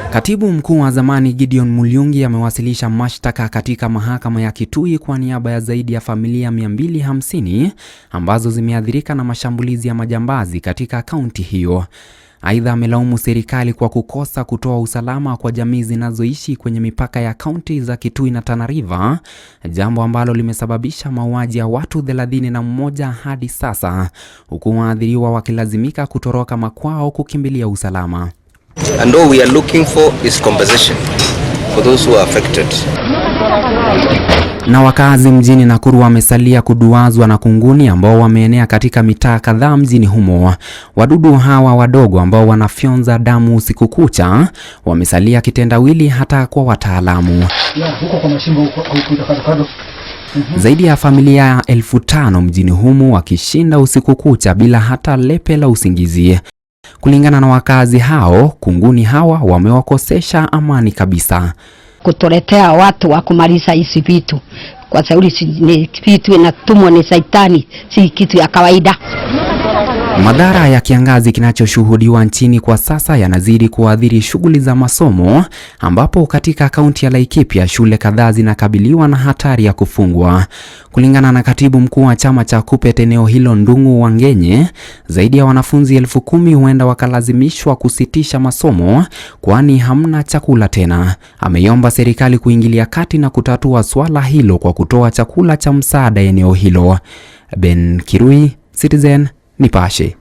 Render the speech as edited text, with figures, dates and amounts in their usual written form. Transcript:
Katibu mkuu wa zamani Gideon Mulyungi amewasilisha mashtaka katika mahakama ya Kitui kwa niaba ya zaidi ya familia 250 ambazo zimeathirika na mashambulizi ya majambazi katika kaunti hiyo. Aidha, amelaumu serikali kwa kukosa kutoa usalama kwa jamii zinazoishi kwenye mipaka ya kaunti za Kitui na Tana River, jambo ambalo limesababisha mauaji ya watu 31 hadi sasa, huku waathiriwa wakilazimika kutoroka makwao kukimbilia usalama. And all we are looking for is compensation for those who are affected. Na wakazi mjini Nakuru wamesalia kuduazwa na kunguni ambao wameenea katika mitaa kadhaa mjini humo. Wadudu hawa wadogo ambao wanafyonza damu usiku kucha wamesalia kitendawili hata kwa wataalamu. Zaidi ya familia 1500 mjini humo wakishinda usiku kucha bila hata lepe la usingizi. Kulingana na wakazi hao, kunguni hawa wamewakosesha amani kabisa. Kutoletea watu wa kumaliza hizi vitu, kwa sababu ni vitu inatumwa ni Saitani, si kitu ya kawaida. Madhara ya kiangazi kinachoshuhudiwa nchini kwa sasa yanazidi kuathiri shughuli za masomo, ambapo katika kaunti ya Laikipia shule kadhaa zinakabiliwa na hatari ya kufungwa. Kulingana na katibu mkuu wa chama cha KUPPET eneo hilo Ndung'u Wangenye, zaidi ya wanafunzi 10,000 huenda wakalazimishwa kusitisha masomo kwani hamna chakula tena. Ameiomba serikali kuingilia kati na kutatua swala hilo kwa kutoa chakula cha msaada eneo hilo. Ben Kirui, Citizen Nipashe.